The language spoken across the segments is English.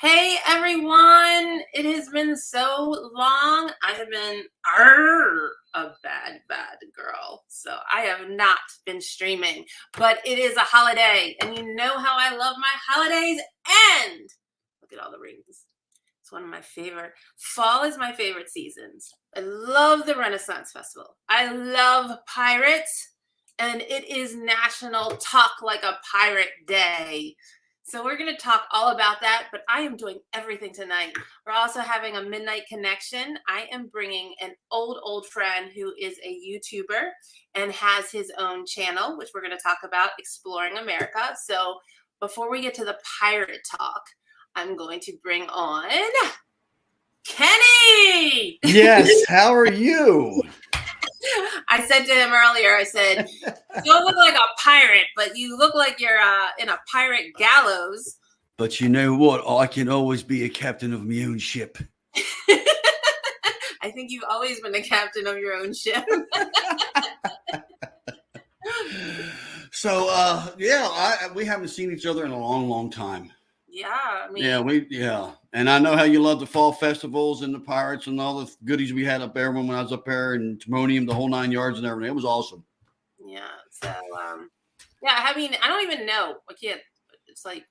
Hey everyone! It has been so long. I have been a bad girl. So I have not been streaming, but it is a holiday, and you know how I love my holidays. And look at all the rings. It's one of my favorite. Fall is my favorite seasons. I love the Renaissance Festival. I love pirates, and it is National Talk Like a Pirate Day. So we're going to talk all about that, but I am doing everything tonight. We're also having a midnight connection. I am bringing an old friend who is a YouTuber and has his own channel, which we're going to talk about, Exploring America. So before we get to the pirate talk, I'm going to bring on Kenny. Yes, how are you? I said to him earlier, I said, you don't look like a pirate, but you look like you're in a pirate gallows. But you know what? I can always be a captain of my own ship. I think you've always been the captain of your own ship. So, we haven't seen each other in a long time. Yeah, I mean, and I know how you love the fall festivals and the pirates and all the goodies we had up there when I was up there and Timonium, the whole 9 yards and everything. It was awesome. Yeah. So, I mean, I don't even know. I can't. It's like,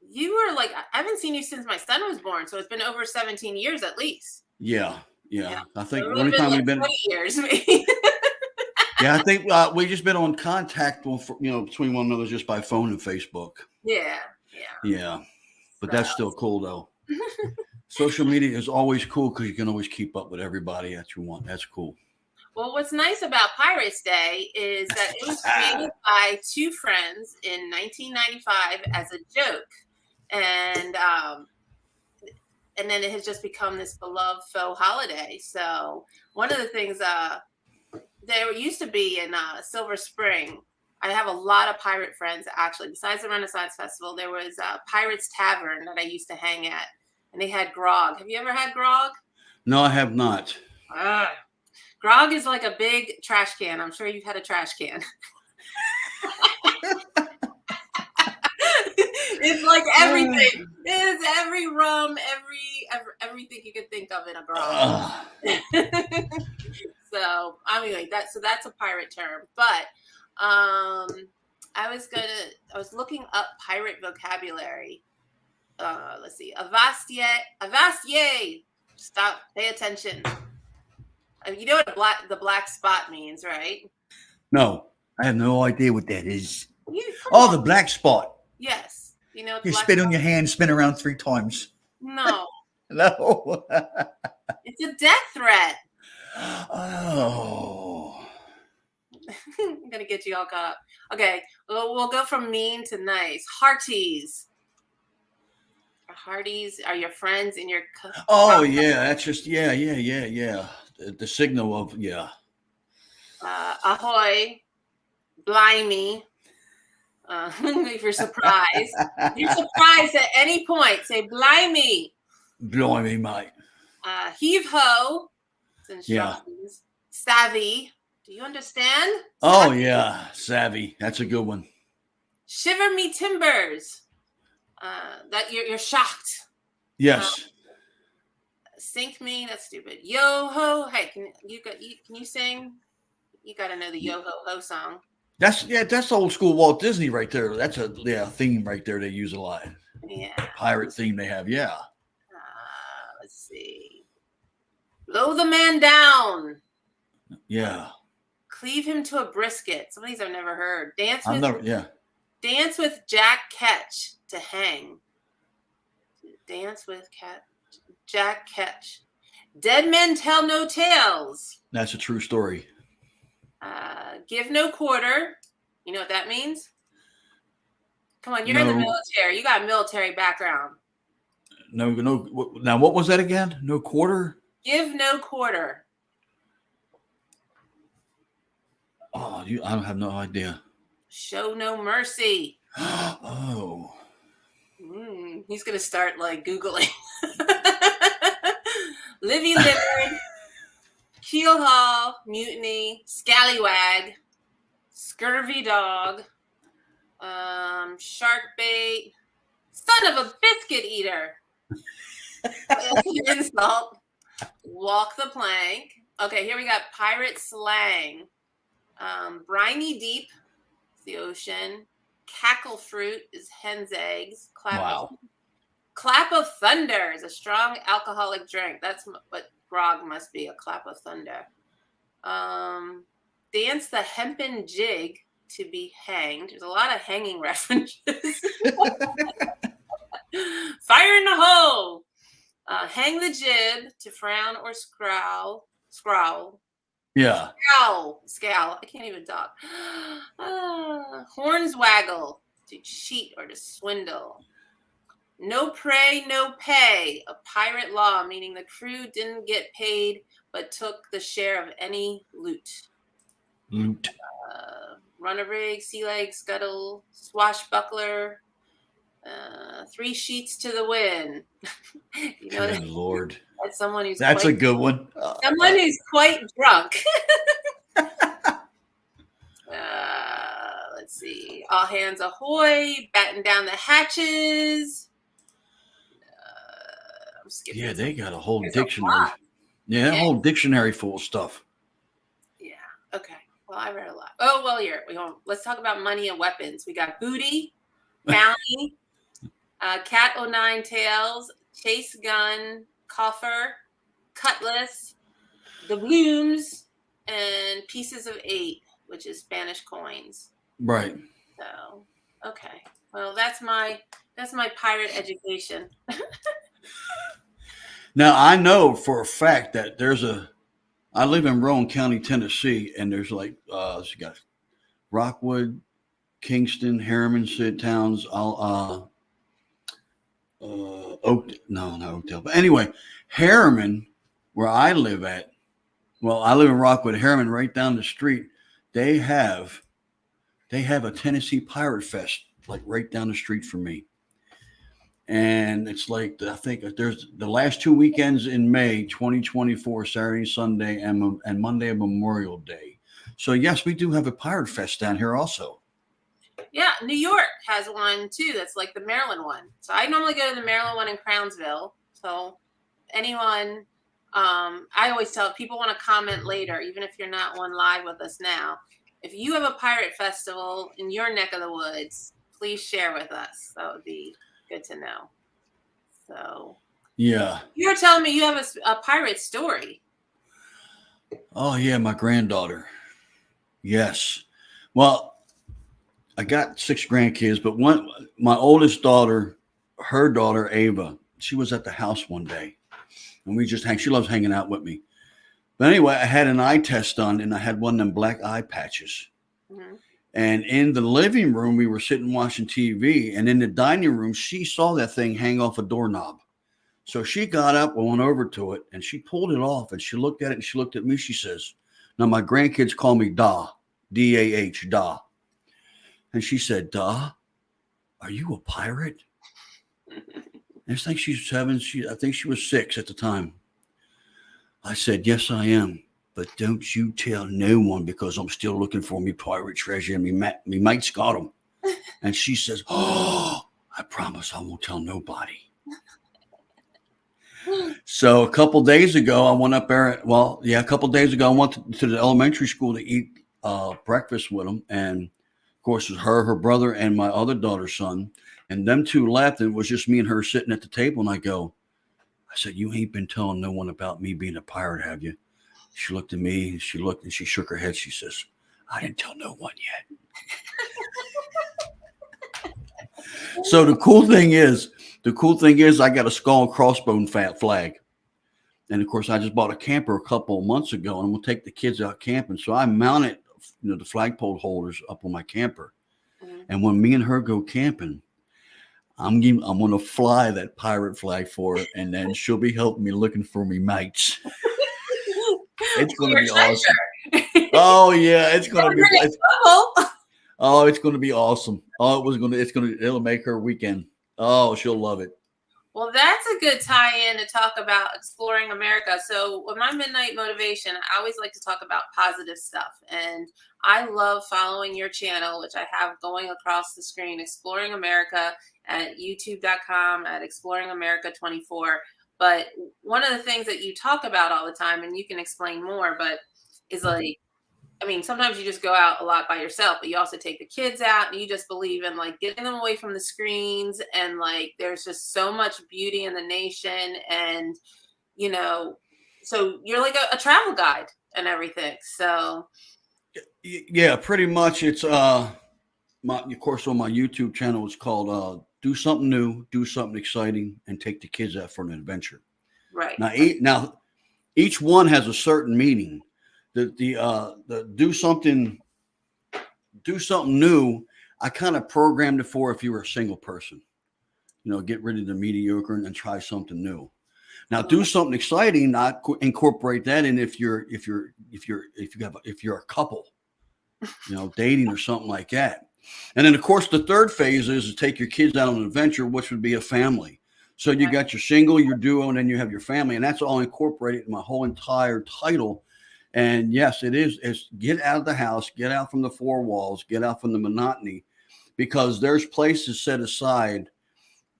you were like, I haven't seen you since my son was born, so it's been over 17 years at least. Yeah. I think so the only time we've been 20 years, maybe. Yeah, I think we just been on contact, between one another just by phone and Facebook. Yeah. But that's still cool though. Social media is always cool because you can always keep up with everybody that you want. That's cool. Well, what's nice about Pirates Day is that it was created by two friends in 1995 as a joke, and then it has just become this beloved faux holiday. So one of the things there used to be in Silver Spring. I have a lot of pirate friends, actually. Besides the Renaissance Festival, there was a Pirates Tavern that I used to hang at, and they had grog. Have you ever had grog? No, I have not. Grog is like a big trash can. I'm sure you've had a trash can. It's like everything. It's every rum, everything you could think of in a grog. So anyway, that's a pirate term, but I was looking up pirate vocabulary. Let's see. Avastier. Stop. Pay attention. You know what the black spot means, right? No, I have no idea what that is. The black spot. Yes. You know. You spit on your hand, spin around 3 times. No. No. It's a death threat. Oh. I'm gonna get you all caught up. Okay, we'll go from mean to nice. Hearties. Hearties are your friends in your. Oh yeah, that's just yeah. The signal of Ahoy, blimey. If you're surprised, at any point, say blimey. Blimey, mate. Heave ho. Instructions. Savvy. Do you understand? Oh yeah, savvy. That's a good one. Shiver me timbers. That you're shocked. Yes. Sink me. That's stupid. Yo ho. Hey, can you sing? You got to know the yo ho ho song. That's old school Walt Disney right there. That's a theme right there. They use a lot. Yeah. Pirate theme they have. Yeah. Let's see. Blow the man down. Yeah. Cleave him to a brisket. Some of these I've never heard. Dance with Jack Ketch to hang. Dance with Jack Ketch. Dead men tell no tales. That's a true story. Give no quarter. You know what that means? Come on, you're in the military. You got a military background. No. Now, what was that again? No quarter? Give no quarter. Oh, I don't have no idea. Show no mercy. Oh. He's going to start like Googling. Livy Liver, Keel Haul, Mutiny, Scallywag, Scurvy Dog, Shark Bait, Son of a biscuit eater. Insult. Walk the plank. Okay, here we got pirate slang. Briny deep is the ocean. Cackle fruit is hen's eggs. Clap of thunder is a strong alcoholic drink. That's what grog must be, a clap of thunder. Dance the hempen jig to be hanged. There's a lot of hanging references. Fire in the hole. Hang the jib to frown or scrowl. Yeah. Scowl. I can't even talk. Horns waggle, to cheat or to swindle. No prey, no pay. A pirate law, meaning the crew didn't get paid but took the share of any loot. Run a rig, sea leg, scuttle, swashbuckler. 3 sheets to the wind. You know, good Lord. That's someone who's That's quite, a good one. Someone who's quite drunk. Let's see. All hands ahoy, batten down the hatches. I'm skipping. Yeah, they got a whole dictionary. Yeah, a whole dictionary full of stuff. Yeah. Okay. Well, I read a lot. Oh, well, here we go. Let's talk about money and weapons. We got booty, bounty, cat o' nine tails, chase gun, coffer, cutlass, doubloons, and pieces of 8, which is Spanish coins. Right. So, okay. Well, that's my pirate education. Now, I know for a fact that I live in Rowan County, Tennessee, and there's like, you got Rockwood, Kingston, Harriman, Sid Towns, not Oakdale. But anyway, Harriman, where I live at, well, I live in Rockwood, Harriman, right down the street, they have a Tennessee Pirate Fest, like right down the street from me. And it's like, I think there's the last 2 weekends in May, 2024, Saturday, Sunday, and Monday of Memorial Day. So, yes, we do have a Pirate Fest down here also. Yeah, New York has one, too. That's like the Maryland one. So I normally go to the Maryland one in Crownsville. So anyone, I always tell people want to comment later, even if you're not on live with us now. If you have a pirate festival in your neck of the woods, please share with us. That would be good to know. So, yeah, you were telling me you have a pirate story. Oh yeah, my granddaughter. Yes. Well, I got 6 grandkids, but my oldest daughter, her daughter Ava, she was at the house one day, and we just she loves hanging out with me. But anyway, I had an eye test done, and I had one of them black eye patches. Mm-hmm. And in the living room, we were sitting watching TV. And in the dining room, she saw that thing hang off a doorknob. So she got up and went over to it, and she pulled it off. And she looked at it, and she looked at me. She says, now, my grandkids call me Da, D-A-H, Da. And she said, Da, are you a pirate? I think she's 7. I think she was 6 at the time. I said, yes, I am. But don't you tell no one, because I'm still looking for me pirate treasure, and me mate's got them. And she says, oh, I promise I won't tell nobody. So a couple days ago, I went up there. Well, yeah, a couple days ago, I went to the elementary school to eat breakfast with them. And of course, it was her brother, and my other daughter's son. And them 2 left, and it was just me and her sitting at the table. And I said, you ain't been telling no one about me being a pirate, have you? She looked at me, and she shook her head. She says, I didn't tell no one yet. So the cool thing is I got a skull and crossbone flag. And of course, I just bought a camper a couple of months ago, and I'm going to take the kids out camping. So I mounted, the flagpole holders up on my camper. Mm-hmm. And when me and her go camping, I'm going to fly that pirate flag for her, and then she'll be helping me looking for me mates. It's going to be awesome. Oh yeah, it's going to be. It's going to be awesome. It'll make her weekend. Oh, she'll love it. Well, that's a good tie-in to talk about exploring America. So, with my midnight motivation, I always like to talk about positive stuff, and I love following your channel, which I have going across the screen, Exploring America at YouTube.com at Exploring America 24. But one of the things that you talk about all the time, and you can explain more, but is like I mean, sometimes you just go out a lot by yourself, but you also take the kids out and you just believe in like getting them away from the screens. And like, there's just so much beauty in the nation. And, you know, so you're like a travel guide and everything. So, Yeah, pretty much. It's my of course on my YouTube channel it's called do something new, do something exciting, and take the kids out for an adventure. right. Now each one has a certain meaning. The do something new. I kind of programmed it for if you were a single person. You know, get rid of the mediocre and try something new. Now, do something exciting. Not incorporate that in if you're a couple, you know, dating or something like that. And then, of course, the third phase is to take your kids out on an adventure, which would be a family. So you got your single, your duo, and then you have your family, and that's all incorporated in my whole entire title. And yes, it is. It's get out of the house, get out from the four walls, get out from the monotony, because there's places set aside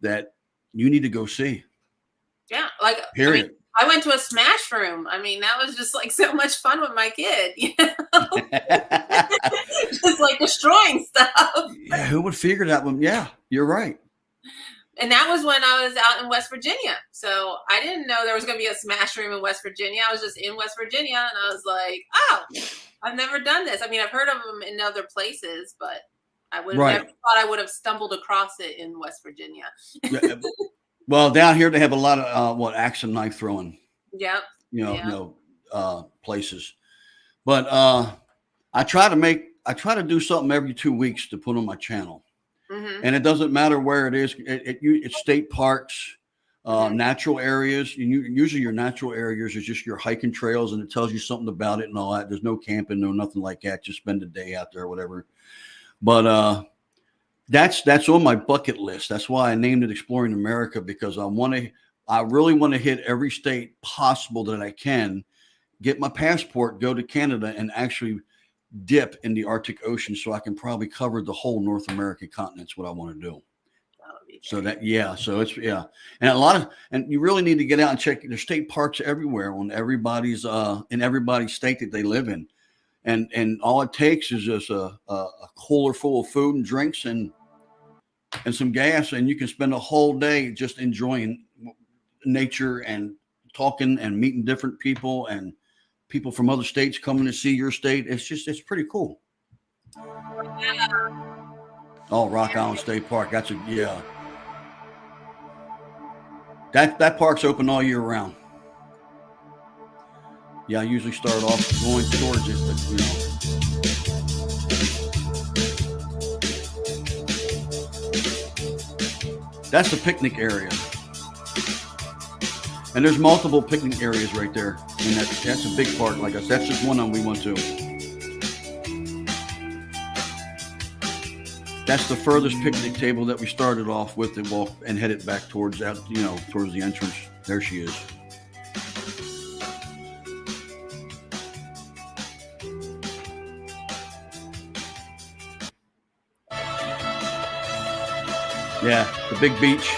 that you need to go see. Yeah. Like, I mean, Period. I went to a smash room. I mean, that was just like so much fun with my kid, you know, just like destroying stuff. Yeah, who would figure that one? Yeah, you're right. And that was when I was out in West Virginia. So I didn't know there was going to be a smash room in West Virginia. I was just in West Virginia and I was like, oh, I've never done this. I mean, I've heard of them in other places, but I would have Right. never thought I would have stumbled across it in West Virginia. Yeah, well, down here they have a lot of axe and knife throwing, Yep. places. But I try to do something every 2 weeks to put on my channel. Mm-hmm. And it doesn't matter where it is. It's state parks, Mm-hmm. natural areas. Usually your natural areas is just your hiking trails, and it tells you something about it and all that. There's no camping, no nothing like that. Just spend a day out there or whatever. But that's on my bucket list. That's why I named it Exploring America, because I really want to hit every state possible that I can, get my passport, go to Canada, and actually dip in the Arctic Ocean so I can probably cover the whole North American continent's what I want to do. So and you really need to get out and check. There's state parks everywhere on everybody's in everybody's state that they live in. And all it takes is just a cooler full of food and drinks and some gas, and you can spend a whole day just enjoying nature and talking and meeting different people and people from other states coming to see your state. It's pretty cool. Oh, Rock Island State Park. Yeah. That park's open all year round. Yeah, I usually start off going towards it, but that's the picnic area. And there's multiple picnic areas right there. And that's a big park. Like I said, that's just one of them we went to. That's the furthest picnic table that we started off with and headed back towards towards the entrance. There she is. Yeah, the big beach.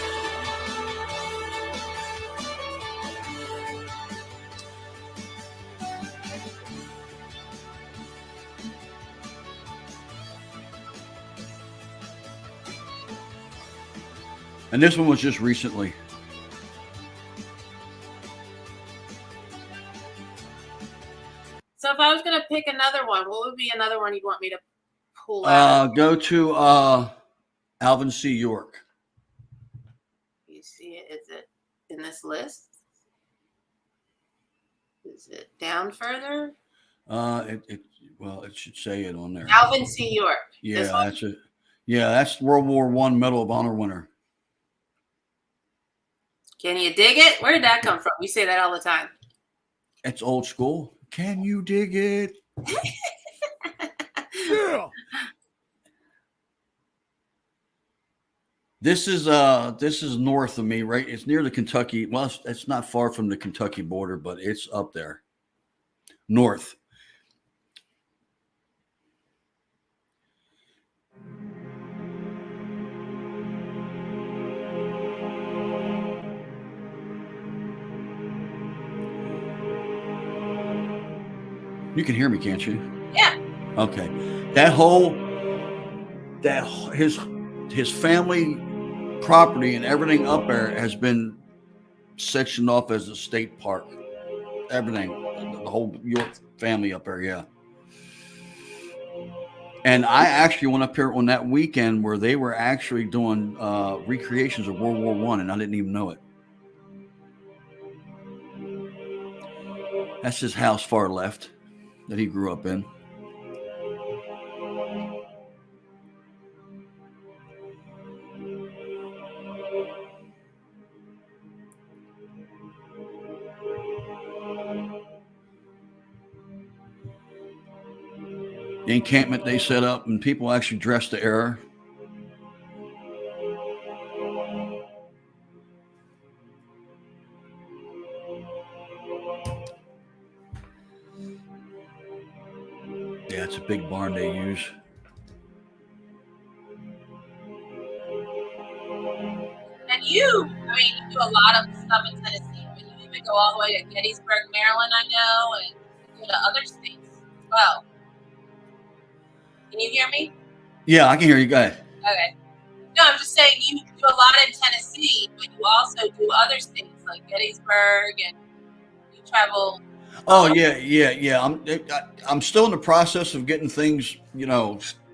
And this one was just recently. So if I was going to pick another one, what would be another one you'd want me to pull out? Go to Alvin C. York. You see it? Is it in this list? Is it down further? It should say it on there. Alvin C. York. Yeah, that's it. Yeah, that's World War I Medal of Honor winner. Can you dig it? Where did that come from? You say that all the time. It's old school. Can you dig it? Yeah. This is north of me, right? It's near the Kentucky. Well, it's not far from the Kentucky border, but it's up there north. You can hear me, can't you? Yeah. Okay. His family property and everything up there has been sectioned off as a state park. Everything, the whole York family up there, yeah. And I actually went up here on that weekend where they were actually doing recreations of World War I, and I didn't even know it. That's his house far left that he grew up in. The encampment they set up, and people actually dressed the era. Yeah, it's a big barn they use. And you do a lot of stuff in Tennessee, but you even go all the way to Gettysburg, Maryland, I know, and you go to other states as well. Can you hear me? Yeah, I can hear you guys. Okay. No, I'm just saying you do a lot in Tennessee, but you also do other states like Gettysburg, and you travel. Oh yeah. I'm still in the process of getting things,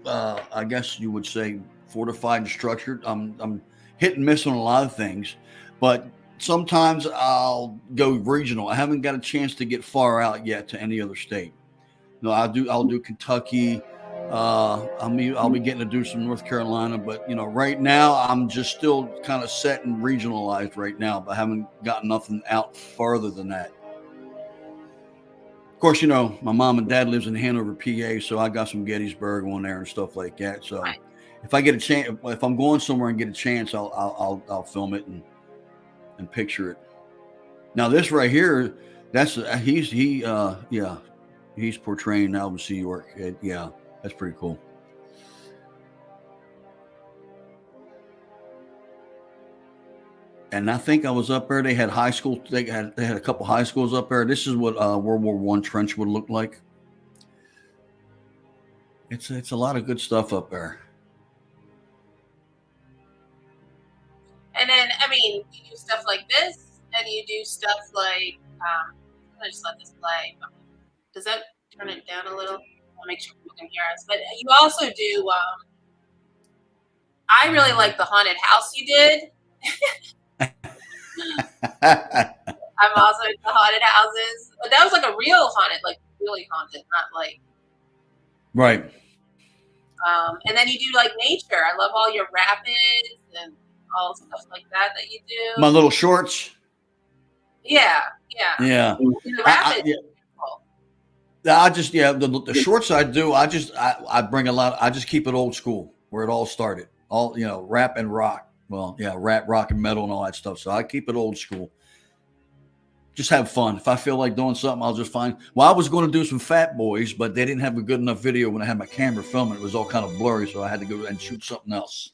I guess you would say fortified and structured. I'm hit and miss on a lot of things, but sometimes I'll go regional. I haven't got a chance to get far out yet to any other state. No, I'll do Kentucky. I'll be getting to do some North Carolina, but right now I'm just still kind of set and regionalized right now, but I haven't gotten nothing out further than that. Of course, my mom and dad lives in Hanover, PA, so I got some Gettysburg on there and stuff like that. So Right. if I get a chance, if I'm going somewhere and get a chance, I'll film it and picture it. Now this right here, he's portraying Albert C. York. Yeah, that's pretty cool. And I think I was up there. They had high school. They had a couple high schools up there. This is what World War I trench would look like. It's a lot of good stuff up there. And then you do stuff like this, and you do stuff like I'm gonna just let this play. Does that turn it down a little? I'll make sure people can hear us. But you also do. I really like the haunted house you did. I'm also into haunted houses, but that was like a real haunted, like really haunted, not like right. And then you do like nature. I love all your rapids and all stuff like that you do. My little shorts. Yeah. The rapids. The shorts I do. I bring a lot. I just keep it old school where it all started. All rap and rock. Well, yeah, rap, rock, and metal and all that stuff. So I keep it old school. Just have fun. If I feel like doing something, I'll just find. Well, I was going to do some Fat Boys, but they didn't have a good enough video when I had my camera filming. It was all kind of blurry, so I had to go and shoot something else.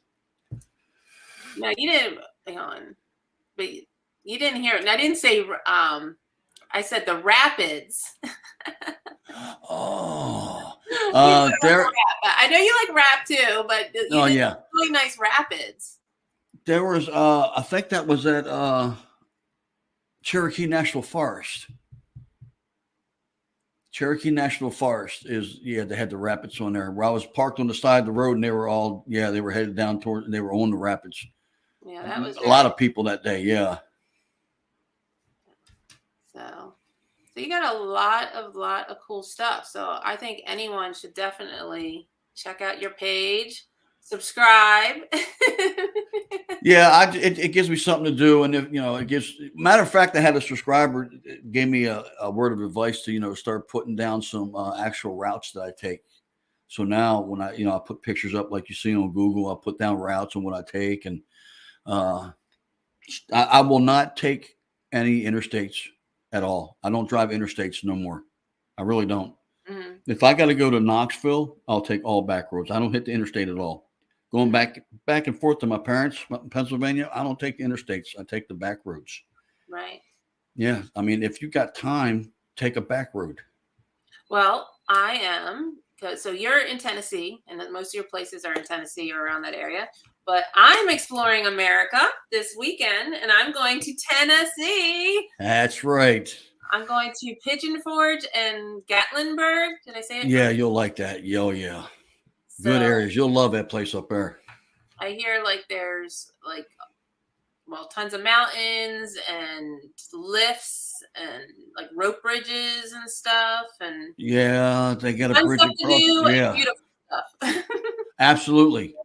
No, you didn't. Hang on, but you didn't hear it. And I didn't say. I said the rapids. Oh, there. I know you like rap too, but yeah, really nice rapids. There was, I think that was at Cherokee National Forest. Cherokee National Forest they had the rapids on there. Where I was parked on the side of the road, and they were all, they were headed down toward, they were on the rapids. Yeah, that was a lot of people that day. Yeah. So you got a lot of cool stuff. So I think anyone should definitely check out your page, subscribe. Yeah, it gives me something to do, and if it gives. Matter of fact, I had a subscriber gave me a word of advice to start putting down some actual routes that I take. So now when I put pictures up like you see on Google, I put down routes and what I take, and uh, I will not take any interstates at all. I don't drive interstates no more. I really don't. Mhm. If I got to go to Knoxville, I'll take all back roads. I don't hit the interstate at all. Going back and forth to my parents in Pennsylvania, I don't take the interstates. I take the back roads. Right. Yeah, I mean, if you got time, take a back road. Well, I am, because so you're in Tennessee, and then most of your places are in Tennessee or around that area. But I'm exploring America this weekend, and I'm going to Tennessee. That's right. I'm going to Pigeon Forge and Gatlinburg. Did I say it? Yeah, you'll like that. Yo, yeah. Good So areas. You'll love that place up there. I hear like there's like, well, tons of mountains and lifts and like rope bridges and stuff, and Yeah, they got a fun bridge stuff to across. do and Yeah, beautiful stuff. absolutely.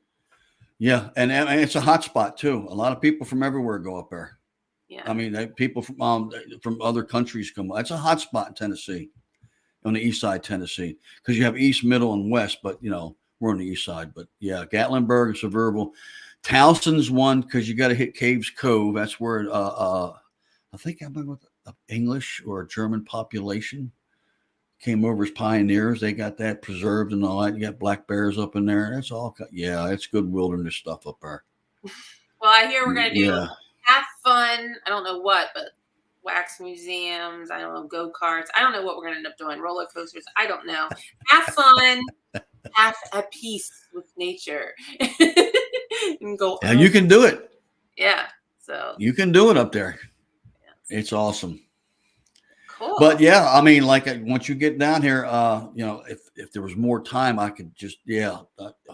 Yeah, and it's a hot spot too. A lot of people from everywhere go up there. Yeah. I mean, people from other countries come. It's a hot spot in Tennessee, on the east side, Tennessee, because you have east, middle, and west. But we're on the east side. But yeah, Gatlinburg is Sevierville. Towson's one because you got to hit Caves Cove. That's where I think I'm with English or a German population came over as pioneers. They got that preserved and all that. You got black bears up in there. That's all. Yeah, it's good wilderness stuff up there. Well, I hear we're going to do Yeah. have fun. I don't know what, but wax museums. I don't know, go-karts. I don't know what we're going to end up doing. Roller coasters. I don't know. Have fun. Have at peace with nature. And go. Yeah, you can do it. Yeah. So You can do it up there. yeah. It's awesome. Cool. But yeah, I mean, like once you get down here, if there was more time, I could just the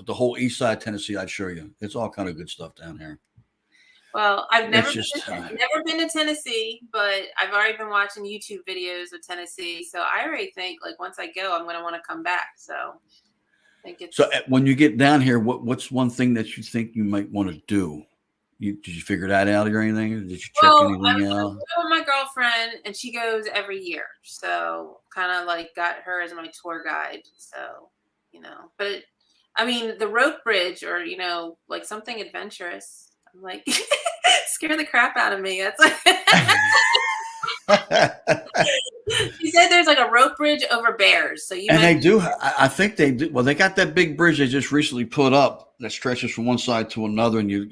whole east side of Tennessee, I'd show you. It's all kind of good stuff down here. Well, I've never It's never been to Tennessee, but I've already been watching YouTube videos of Tennessee. So I already think like once I go, I'm going to want to come back. So I think it's so. When you get down here, what's one thing that you think you might want to do? Did you figure that out or anything? Did you check anything I'm out? going with my girlfriend, and she goes every year. So kind of like got her as my tour guide. So but I mean the rope bridge or like something adventurous. I'm like scare the crap out of me. That's she said there's like a rope bridge over bears. So they do. I think they do. Well, they got that big bridge they just recently put up that stretches from one side to another, and you're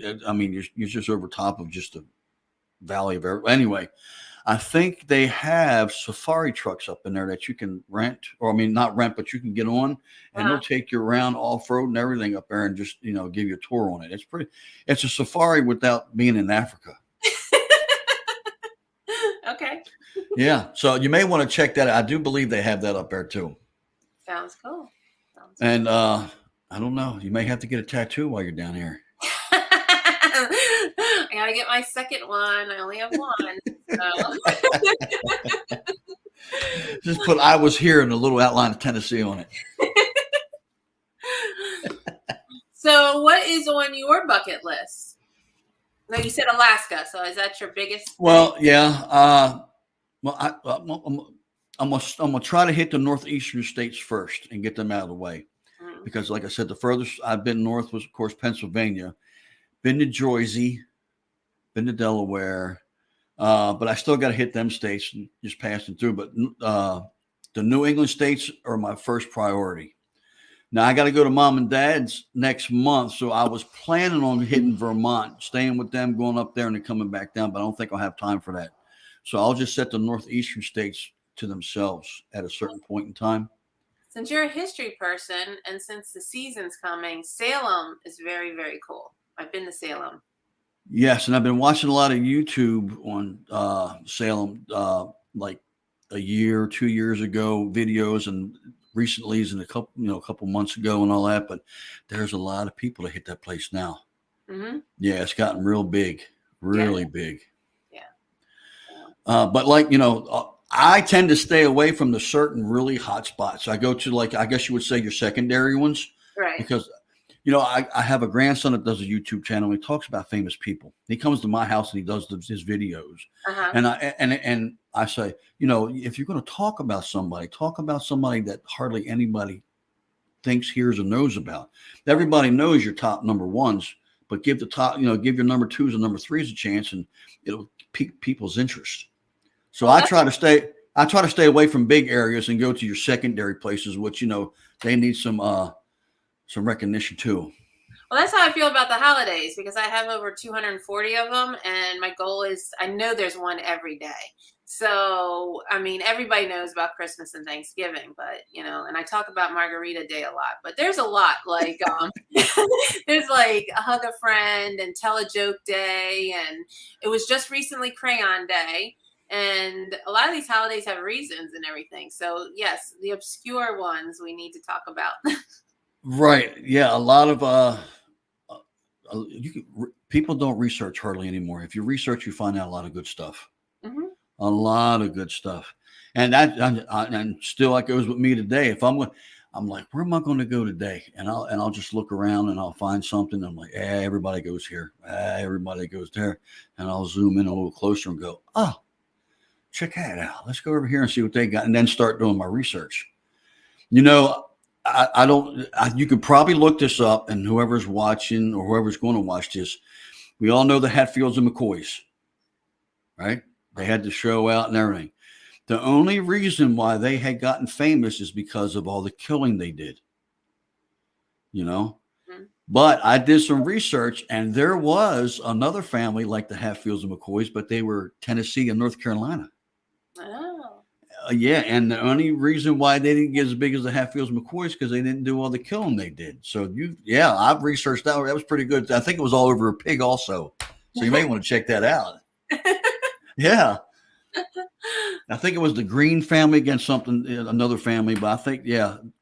just over top of just a valley of air. Anyway, I think they have safari trucks up in there that you can rent, or I mean, not rent, but you can get on, and they'll take you around off road and everything up there, and just give you a tour on it. It's a safari without being in Africa. Okay. Yeah, so you may want to check that out. I do believe they have that up there too. Sounds cool. And I don't know. You may have to get a tattoo while you're down here. I gotta get my second one. I only have one. So. Just put "I was here" in a little outline of Tennessee on it. So, what is on your bucket list? No, you said Alaska. So, is that your biggest? Well, yeah. I'm gonna try to hit the northeastern states first and get them out of the way, because, like I said, the furthest I've been north was, of course, Pennsylvania. Been to Jersey, been to Delaware, but I still got to hit them states and just passing through. But the New England states are my first priority. Now I got to go to mom and dad's next month, so I was planning on hitting Vermont, staying with them, going up there, and then coming back down. But I don't think I'll have time for that. So I'll just set the northeastern states to themselves at a certain point in time. Since you're a history person, and since the season's coming, Salem is very, very cool. I've been to Salem. Yes, and I've been watching a lot of YouTube on Salem, like a year, 2 years ago, videos, and recently, and a couple months ago, and all that. But there's a lot of people that hit that place now. Mm-hmm. Yeah, it's gotten real big, really big. Yeah. But I tend to stay away from the certain really hot spots. I go to, like, I guess you would say, your secondary ones, right? Because I have a grandson that does a YouTube channel. He talks about famous people. He comes to my house and he does his videos. And I say, if you're going to talk about somebody that hardly anybody thinks, hears, and knows about. Everybody knows your top number ones, but give the top, give your number twos and number threes a chance, and it'll pique people's interest. So Well, I try to stay away from big areas and go to your secondary places, which they need some recognition too. Well, that's how I feel about the holidays because I have over 240 of them, and my goal is I know there's one every day. So, I mean, everybody knows about Christmas and Thanksgiving, but and I talk about Margarita Day a lot, but there's a lot like there's like a hug a friend and tell a joke day, and it was just recently Crayon Day. And a lot of these holidays have reasons and everything. So, yes, the obscure ones we need to talk about. Right. Yeah. A lot of people don't research hardly anymore. If you research, you find out a lot of good stuff. Hmm. A lot of good stuff, and still like it was with me today. If I'm like, where am I going to go today? And I'll just look around and I'll find something. I'm like, everybody goes here, everybody goes there, and I'll zoom in a little closer and go, oh, check that out. Let's go over here and see what they got, and then start doing my research. I don't. You could probably look this up, and whoever's watching or whoever's going to watch this, we all know the Hatfields and McCoys, right? They had the show out and everything. The only reason why they had gotten famous is because of all the killing they did. Mm-hmm. But I did some research, and there was another family like the Hatfields and McCoys, but they were Tennessee and North Carolina. Oh. Yeah, and the only reason why they didn't get as big as the Hatfields and McCoys because they didn't do all the killing they did. So I've researched that. That was pretty good. I think it was all over a pig also. So you may want to check that out. Yeah. I think it was the Green family against another family, but I think,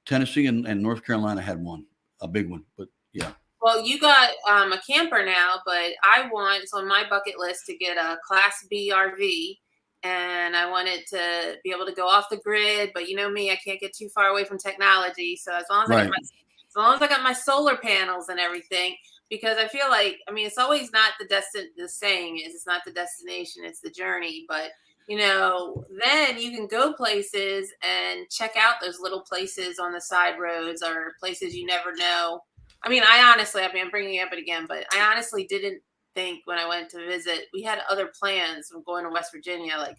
Tennessee and North Carolina had one, a big one, but yeah. Well, you got a camper now, but it's on my bucket list to get a Class B RV, and I wanted to be able to go off the grid, but you know me, I can't get too far away from technology. So as long as I got my solar panels and everything, because I feel like, I mean, it's always not the saying is it's not the destination, it's the journey. But, then you can go places and check out those little places on the side roads or places you never know. I mean, I'm bringing it up again, but I honestly didn't think when I went to visit, we had other plans of going to West Virginia. Like,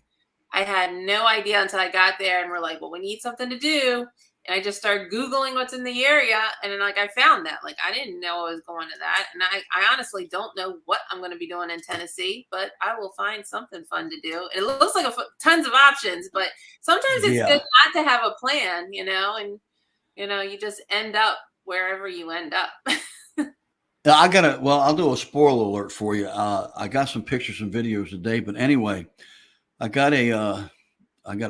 I had no idea until I got there, and we're like, well, we need something to do. And I just started Googling what's in the area. And then I found that, I didn't know I was going to that. And I honestly don't know what I'm going to be doing in Tennessee, but I will find something fun to do. It looks like tons of options, but sometimes it's good not to have a plan, and, you just end up wherever you end up. I'll do a spoiler alert for you. I got some pictures and videos today, but anyway, I got a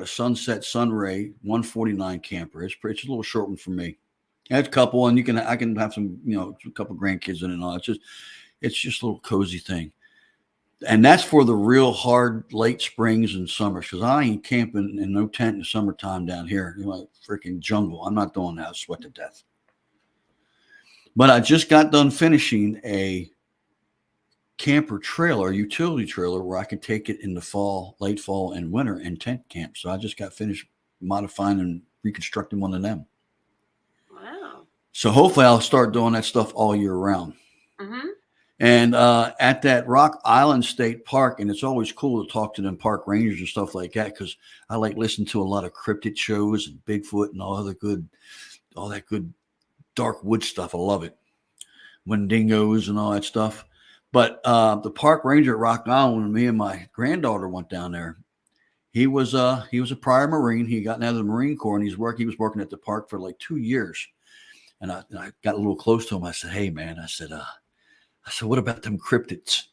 Sunset Sunray 149 camper. It's a little short one for me. It's a couple, and I can have some, a couple grandkids in it and all. It's just a little cozy thing. And that's for the real hard late springs and summers, because I ain't camping in no tent in the summertime down here. Freaking jungle. I'm not doing that. I sweat to death. But I just got done finishing a camper trailer, utility trailer, where I could take it in the fall, late fall and winter and tent camp. So I just got finished modifying and reconstructing one of them. Wow. So hopefully I'll start doing that stuff all year round. Mm-hmm. And at that Rock Island State Park, and it's always cool to talk to them park rangers and stuff like that, because I like listening to a lot of cryptid shows and Bigfoot and all that good dark wood stuff. I love it. Wendigos and all that stuff. But the park ranger at Rock Island, when me and my granddaughter went down there, he was a prior Marine. He got out of the Marine Corps, and he was working at the park for like 2 years. And I got a little close to him. I said, "Hey man," I said, "What about them cryptids?"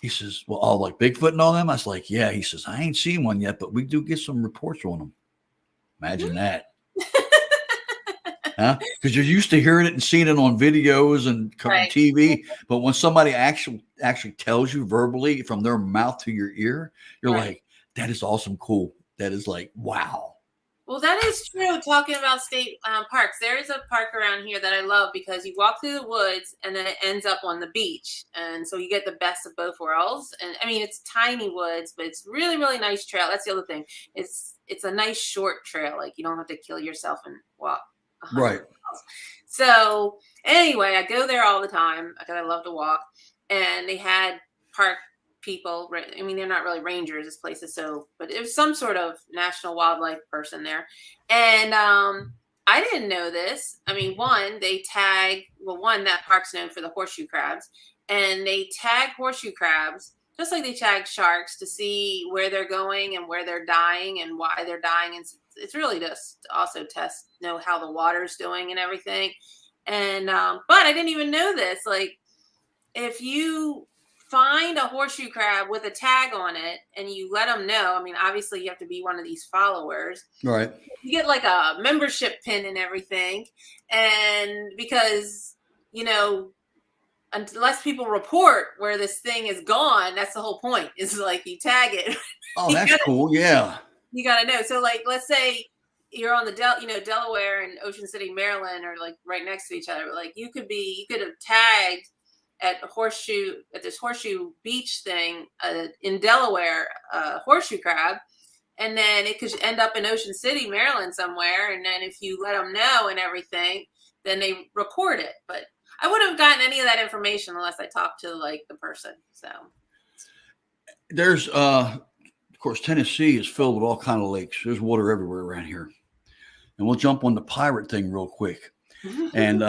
He says, "Well, all like Bigfoot and all them." I was like, "Yeah." He says, "I ain't seen one yet, but we do get some reports on them." Imagine that. Huh? Because you're used to hearing it and seeing it on videos and TV, but when somebody actually tells you verbally from their mouth to your ear, you're like, "That is awesome, cool." That is like, wow. Well, that is true. Talking about state parks, there is a park around here that I love because you walk through the woods and then it ends up on the beach, and so you get the best of both worlds. And I mean, it's tiny woods, but it's really, really nice trail. That's the other thing. It's a nice short trail. Like, you don't have to kill yourself and walk 100 Right. miles. So anyway, I go there all the time because I love to walk. And they had park people. I mean, they're not really rangers. This place is so, but it was some sort of national wildlife person there. And I didn't know this. I mean, one, that park's known for the horseshoe crabs, and they tag horseshoe crabs just like they tag sharks to see where they're going and where they're dying and why they're dying. And it's really just to also know how the water's doing and everything. And but I didn't even know this. Like, if you find a horseshoe crab with a tag on it and you let them know, I mean, obviously you have to be one of these followers. Right. You get like a membership pin and everything. And because, unless people report where this thing is gone, that's the whole point. Is like you tag it. Oh, that's cool. Yeah. You gotta know. So, like, let's say you're on the Delaware and Ocean City, Maryland, are like right next to each other. Like, you could have tagged at this horseshoe beach thing in Delaware, horseshoe crab, and then it could end up in Ocean City, Maryland somewhere. And then if you let them know and everything, then they record it. But I wouldn't have gotten any of that information unless I talked to like the person. So there's of course, Tennessee is filled with all kind of lakes. There's water everywhere around here. And we'll jump on the pirate thing real quick. And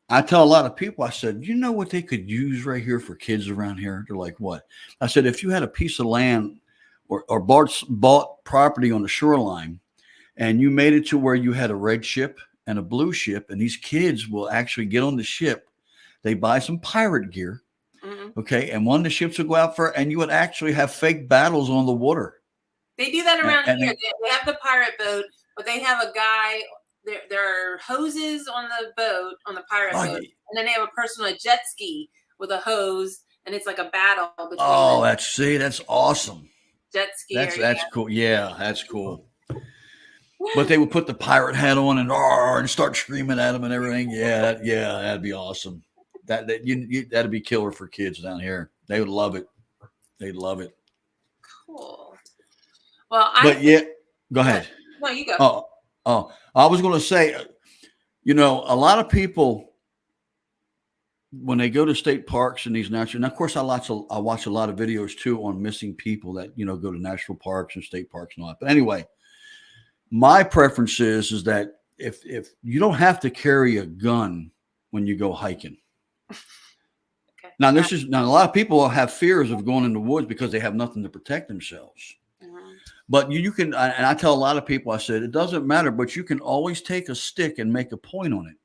I tell a lot of people, I said, you know what they could use right here for kids around here? They're like, what? I said, if you had a piece of land or bought property on the shoreline and you made it to where you had a red ship and a blue ship, and these kids will actually get on the ship. They buy some pirate gear. Mm-hmm. Okay. And one of the ships will go out and you would actually have fake battles on the water. They do that around here. They have the pirate boat, but they have a guy. There are hoses on the boat, on the pirate boat. And then they have a person on a jet ski with a hose, and it's like a battle between that's awesome. Jet ski. That's cool. Yeah, that's cool. But they would put the pirate hat on and start screaming at them and everything. Yeah, that'd be awesome. That'd be killer for kids down here. They would love it. They'd love it. Cool. Well, go ahead. No, you go. Oh, I was going to say, a lot of people, when they go to state parks and these natural, and of course I watch a lot of videos too on missing people that, go to national parks and state parks and all that. But anyway, my preference is that if you don't have to carry a gun when you go hiking. Okay. Now a lot of people have fears of going in the woods because they have nothing to protect themselves. Mm-hmm. But you can, and I tell a lot of people, I said, it doesn't matter, but you can always take a stick and make a point on it.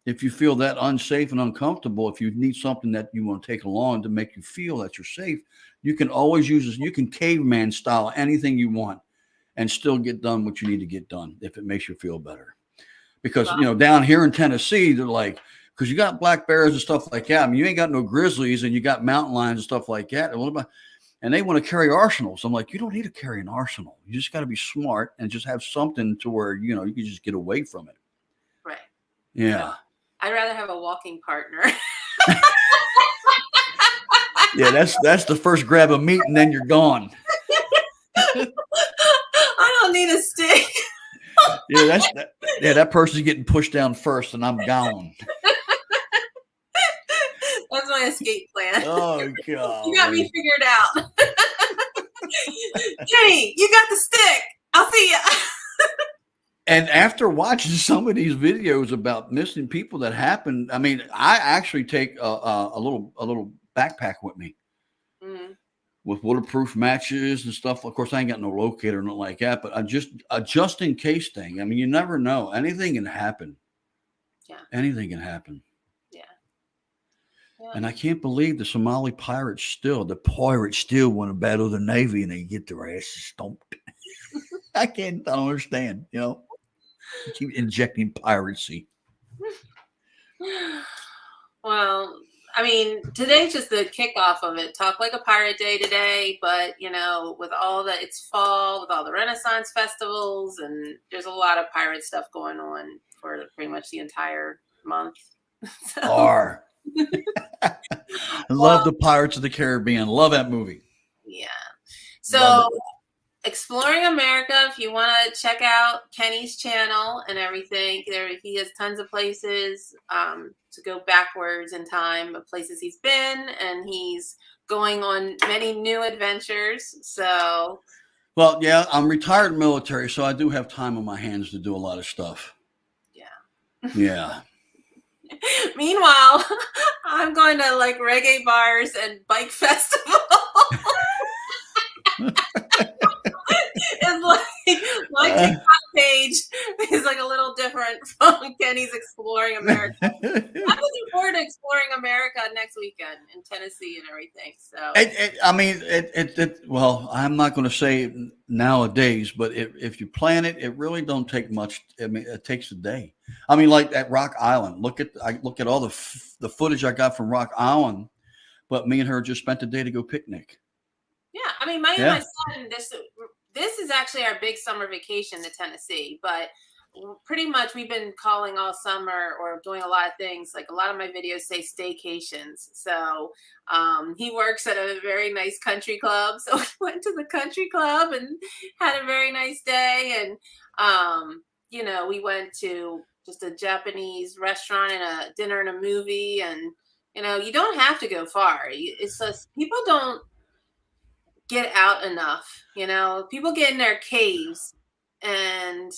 If you feel that unsafe and uncomfortable, if you need something that you want to take along to make you feel that you're safe, you can always use this. You can caveman style anything you want and still get done what you need to get done if it makes you feel better. Because, down here in Tennessee, they're like, because you got black bears and stuff like that. I mean, you ain't got no grizzlies and you got mountain lions and stuff like that. And they want to carry arsenals. I'm like, you don't need to carry an arsenal. You just got to be smart and just have something to where, you can just get away from it. Right. Yeah. I'd rather have a walking partner. Yeah, that's the first grab of meat and then you're gone. I don't need a stick. That person's getting pushed down first and I'm gone. That's my escape plan. Oh, God. You got me figured out. Jenny, you got the stick. I'll see ya. And after watching some of these videos about missing people that happened, I mean, I actually take a little backpack with me with waterproof matches and stuff. Of course, I ain't got no locator or nothing like that, but a just in case thing. I mean, you never know. Anything can happen. Yeah. Anything can happen. Yeah. And I can't believe the Somali pirates still want to battle the Navy and they get their asses stomped. I don't understand, keep injecting piracy. Well, I mean, today's just the kickoff of it. Talk Like a Pirate Day today, but with all that, it's fall with all the Renaissance festivals, and there's a lot of pirate stuff going on for pretty much the entire month. I love the Pirates of the Caribbean. Love that movie. Yeah. So Exploring America, if you want to check out Kenny's channel and everything, he has tons of places to go backwards in time of places he's been, and he's going on many new adventures. So, well, yeah, I'm retired military, so I do have time on my hands to do a lot of stuff. yeah. Yeah. Meanwhile, I'm going to like reggae bars and bike festivals. It's like my TikTok page is like a little different from Kenny's Exploring America. I'm looking forward to exploring America next weekend in Tennessee and everything. So well, I'm not going to say nowadays, but if you plan it, it really don't take much. I mean, it takes a day. I mean, like at Rock Island, I look at all the footage I got from Rock Island, but me and her just spent the day to go picnic. yeah, I mean, my son, this is actually our big summer vacation to Tennessee, but pretty much we've been calling all summer or doing a lot of things. Like a lot of my videos say staycations. So he works at a very nice country club. So we went to the country club and had a very nice day. And, we went to just a Japanese restaurant and a dinner and a movie. And, you don't have to go far. It's just people don't get out enough. People get in their caves and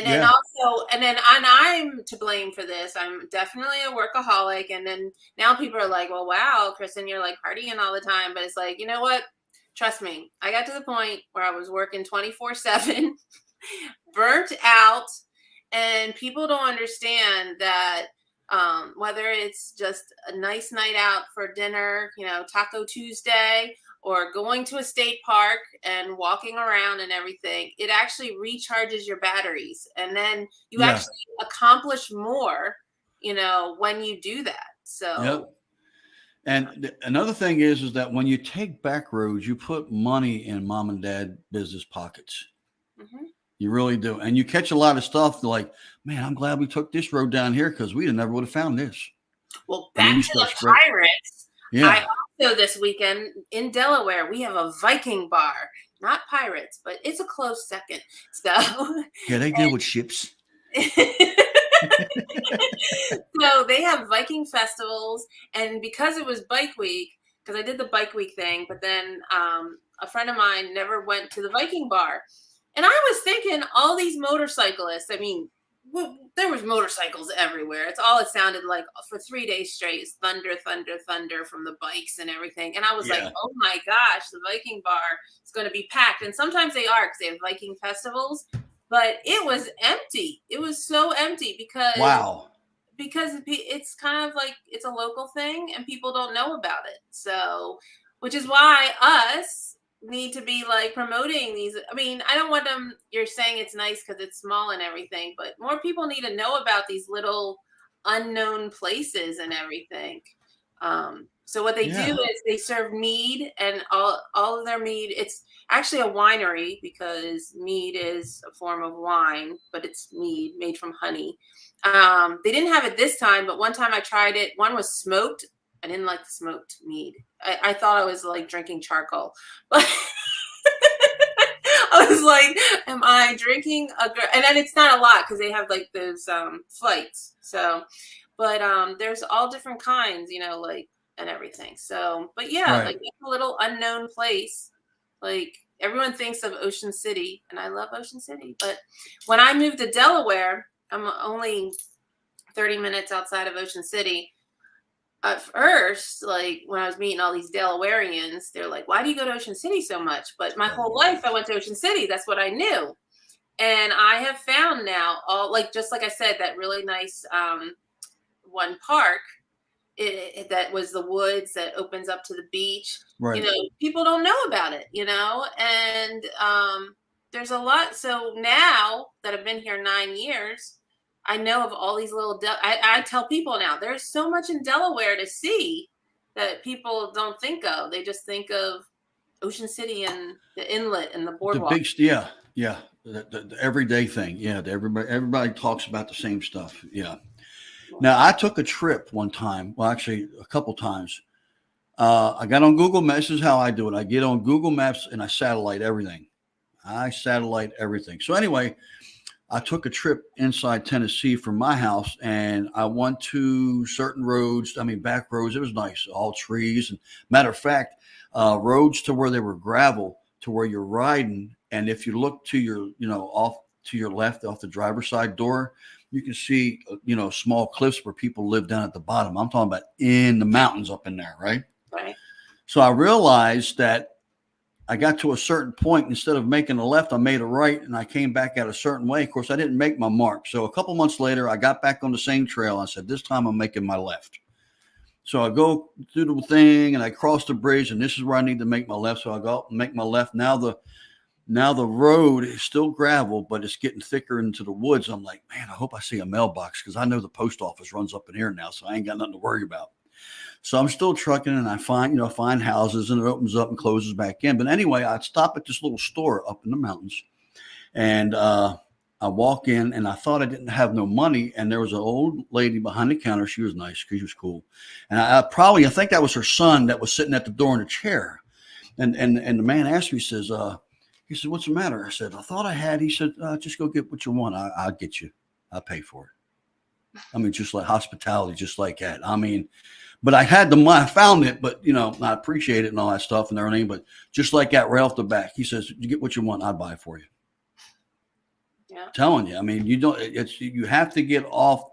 then also and I'm to blame for this. I'm definitely a workaholic, and then now people are like, well, wow, Kristen, you're like partying all the time. But it's like, you know what, trust me, I got to the point where I was working 24/7 burnt out, and people don't understand that whether it's just a nice night out for dinner, Taco Tuesday, or going to a state park and walking around and everything, it actually recharges your batteries. And then you actually accomplish more, when you do that. So, yep. And another thing is that when you take back roads, you put money in mom and dad business pockets. Mm-hmm. You really do. And you catch a lot of stuff like, man, I'm glad we took this road down here because we never would have found this. Well, back to the pirates. Yeah. I also this weekend in Delaware, we have a Viking bar, not pirates, but it's a close second. So yeah, they deal with ships. So they have Viking festivals, and because it was Bike Week, because I did the Bike Week thing, but then a friend of mine never went to the Viking bar, and I was thinking all these motorcyclists. I mean, there was motorcycles everywhere. It's all it sounded like for 3 days straight. It's thunder, thunder, thunder from the bikes and everything. And I was like, oh my gosh, the Viking bar is going to be packed. And sometimes they are because they have Viking festivals, but it was empty. It was so empty because it's kind of like it's a local thing and people don't know about it. So, which is why us need to be like promoting these. I mean, I don't want them, you're saying it's nice because it's small and everything, but more people need to know about these little unknown places and everything. So what they do is they serve mead, and all of their mead, it's actually a winery because mead is a form of wine, but it's mead made from honey. They didn't have it this time, but one time I tried it. One was smoked. I didn't like the smoked mead. I thought I was like drinking charcoal, but I was like, am I drinking and then it's not a lot because they have like those flights. So, but there's all different kinds, like, and everything. So, but yeah, like a little unknown place. Like everyone thinks of Ocean City, and I love Ocean City. But when I moved to Delaware, I'm only 30 minutes outside of Ocean City. At first, like when I was meeting all these Delawareans, they're like, why do you go to Ocean City so much? But my whole life I went to Ocean City. That's what I knew. And I have found now all, like, just like I said, that really nice one park that was the woods that opens up to the beach. Right. People don't know about it, and there's a lot. So now that I've been here 9 years, I know of all these little, I tell people now, there's so much in Delaware to see that people don't think of. They just think of Ocean City and the inlet and the boardwalk. The big, the everyday thing. Yeah, everybody talks about the same stuff. Yeah. Now, I took a trip one time, well, actually a couple times. I got on Google Maps. This is how I do it. I get on Google Maps and I satellite everything. I satellite everything. So anyway, I took a trip inside Tennessee from my house, and I went to certain roads. I mean, back roads. It was nice, all trees. And matter of fact, roads to where they were gravel, to where you're riding, and if you look to your, off to your left, off the driver's side door, you can see, small cliffs where people live down at the bottom. I'm talking about in the mountains up in there, right? Right. So I realized that I got to a certain point. Instead of making a left, I made a right, and I came back out a certain way. Of course, I didn't make my mark. So a couple months later, I got back on the same trail. I said, this time I'm making my left. So I go through the thing, and I cross the bridge, and this is where I need to make my left. So I go out and make my left. Now the road is still gravel, but it's getting thicker into the woods. I'm like, man, I hope I see a mailbox, because I know the post office runs up in here now, so I ain't got nothing to worry about. So I'm still trucking, and I find houses, and it opens up and closes back in. But anyway, I stop at this little store up in the mountains, and I walk in, and I thought I didn't have no money. And there was an old lady behind the counter. She was nice because she was cool. And I think that was her son that was sitting at the door in a chair. And the man asked me, he said, what's the matter? I said, I thought I had. He said, just go get what you want. I'll get you. I'll pay for it. I mean, just like hospitality, just like that. I mean, but I had the money. I found it, but I appreciate it and all that stuff and everything. But just like that, right off the back, he says, "You get what you want, I'll buy it for you." Yeah, I'm telling you. I mean, you have to get off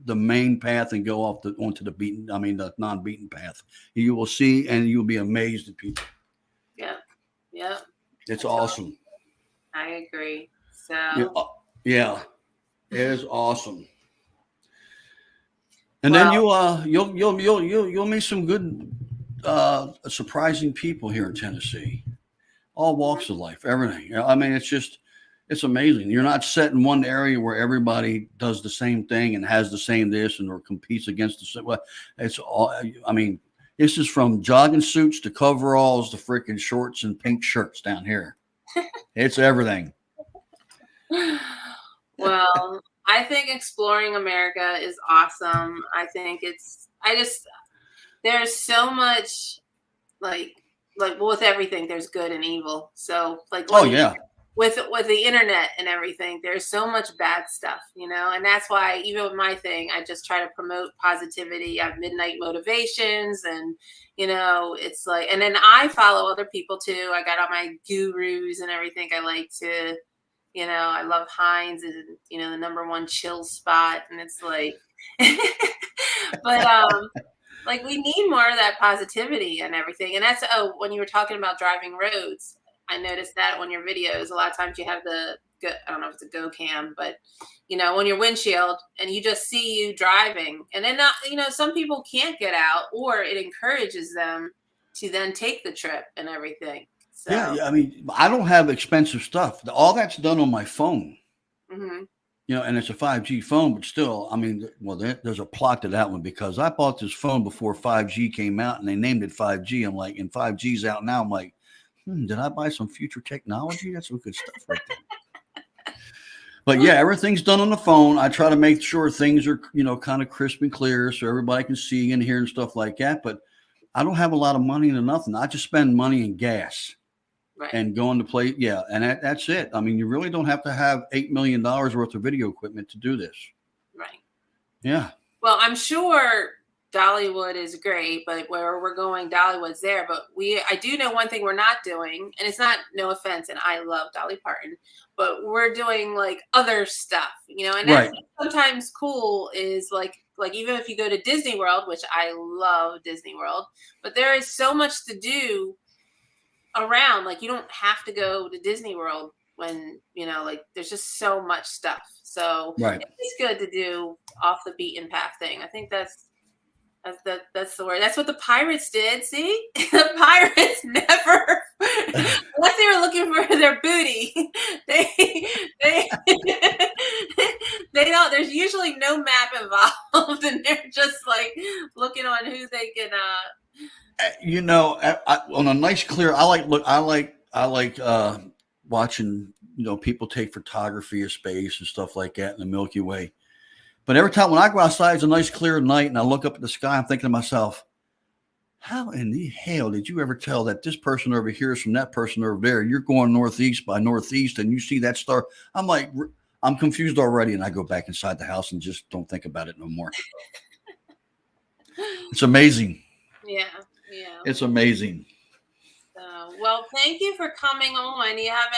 the main path and go onto the non-beaten path. You will see, and you will be amazed at people. Yeah, yeah, it's awesome. I agree. So yeah, it is awesome. And then you'll meet some good, surprising people here in Tennessee, all walks of life, everything. I mean, it's amazing. You're not set in one area where everybody does the same thing and has the same this or competes against the same. Well, it's all. I mean, this is from jogging suits to coveralls to freaking shorts and pink shirts down here. It's everything. Well, I think exploring America is awesome. I think there's so much like with everything, there's good and evil. So with the internet and everything, there's so much bad stuff, and that's why even with my thing, I just try to promote positivity. I have midnight motivations, and it's like, and then I follow other people too. I got all my gurus and everything. I like to, I love Heinz, and the #1 chill spot, and it's like, but like we need more of that positivity and everything. And that's when you were talking about driving roads, I noticed that on your videos, a lot of times you have I don't know if it's a go cam, but on your windshield, and you just see you driving, and then some people can't get out, or it encourages them to then take the trip and everything. So. Yeah, I mean, I don't have expensive stuff. All that's done on my phone. Mm-hmm. And it's a 5G phone, but still, I mean, there's a plot to that one, because I bought this phone before 5G came out, and they named it 5G. I'm like, and 5G's out now. I'm like, did I buy some future technology? That's some good stuff right there. But yeah, everything's done on the phone. I try to make sure things are, kind of crisp and clear so everybody can see and hear and stuff like that. But I don't have a lot of money into nothing. I just spend money in gas. Right. And going to play. Yeah. And that's it. I mean, you really don't have to have $8 million worth of video equipment to do this. Right. Yeah. Well, I'm sure Dollywood is great, but where we're going, Dollywood's there. But I do know one thing we're not doing, and it's not, no offense, and I love Dolly Parton, but we're doing like other stuff, and that's sometimes cool is like even if you go to Disney World, which I love Disney World, but there is so much to do around. Like, you don't have to go to Disney World when there's just so much stuff. So it's good to do off the beaten path thing. I think that's the word. That's what the pirates did. See, the pirates never, unless they were looking for their booty, they don't. There's usually no map involved, and they're just like looking on who they can. On a nice clear, I like watching, people take photography of space and stuff like that in the Milky Way. But every time when I go outside, it's a nice clear night, and I look up at the sky, I'm thinking to myself, how in the hell did you ever tell that this person over here is from that person over there? You're going northeast by northeast and you see that star. I'm like, I'm confused already. And I go back inside the house and just don't think about it no more. It's amazing. Yeah. Yeah. It's amazing. Well, thank you for coming on. Do you have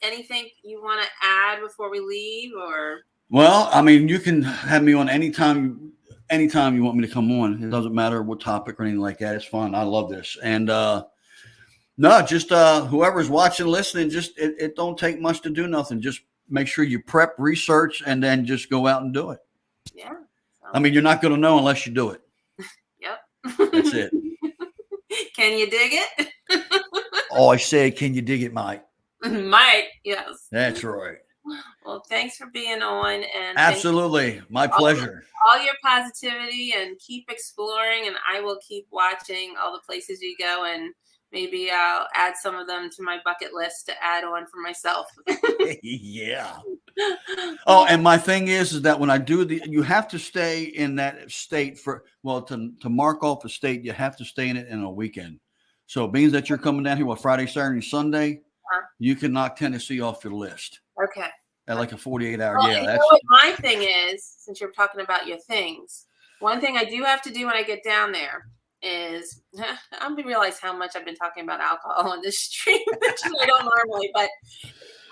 anything you want to add before we leave, or? Well, I mean, you can have me on anytime you want me to come on. It doesn't matter what topic or anything like that. It's fun. I love this. And no, just whoever's watching, listening, just it don't take much to do nothing. Just make sure you prep, research, and then just go out and do it. Yeah. I mean, you're not going to know unless you do it. Yep. That's it. Can you dig it? Oh, I said, can you dig it, Mike? Mike, yes. That's right. Well, thanks for being on. And absolutely. My pleasure. All your positivity, and keep exploring, and I will keep watching all the places you go, and maybe I'll add some of them to my bucket list to add on for myself. Yeah. Oh, and my thing is that when I do you have to stay in that state to mark off a state, you have to stay in it in a weekend. So it means that you're coming down here Friday, Saturday, Sunday, you can knock Tennessee off your list. Okay. At like a 48-hour. Well, yeah. You know what my thing is, since you're talking about your things, one thing I do have to do when I get down there is I'm gonna realize how much I've been talking about alcohol on this stream, which I don't normally, but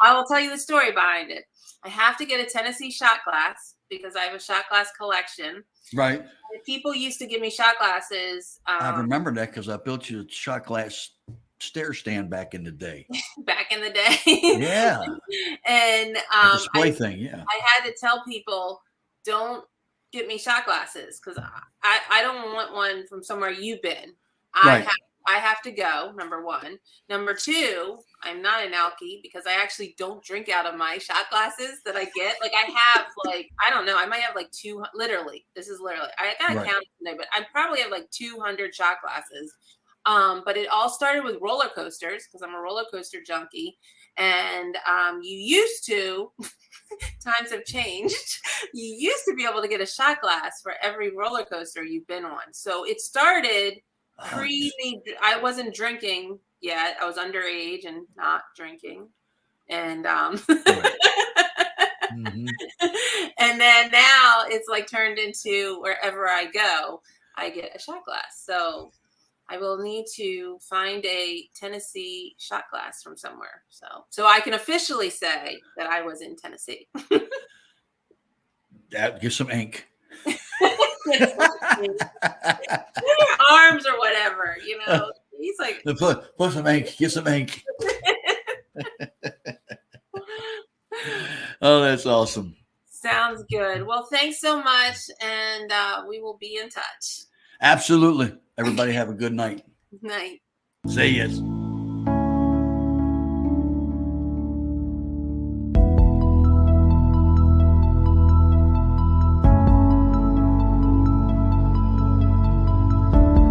I will tell you the story behind it. I have to get a Tennessee shot glass because I have a shot glass collection. Right. And people used to give me shot glasses. I remember that because I built you a shot glass stair stand back in the day. Back in the day. Yeah. And display thing, yeah. I had to tell people, don't get me shot glasses because I don't want one from somewhere you've been. I have to go, number one. Number two, I'm not an alkie because I actually don't drink out of my shot glasses that I get. Like I have I don't know, I might have literally, this is literally, I gotta count it today, but I probably have 200 shot glasses. But it all started with roller coasters because I'm a roller coaster junkie. And you used to, times have changed, you used to be able to get a shot glass for every roller coaster you've been on. So it started I wasn't drinking yet. I was underage and not drinking. And Mm-hmm. And then now it's turned into wherever I go, I get a shot glass. So I will need to find a Tennessee shot glass from somewhere. So I can officially say that I was in Tennessee. Get some ink. Arms or whatever, He's like, put some ink. Get some ink. Oh, that's awesome. Sounds good. Well, thanks so much, and we will be in touch. Absolutely. Everybody have a good night. Night. See you.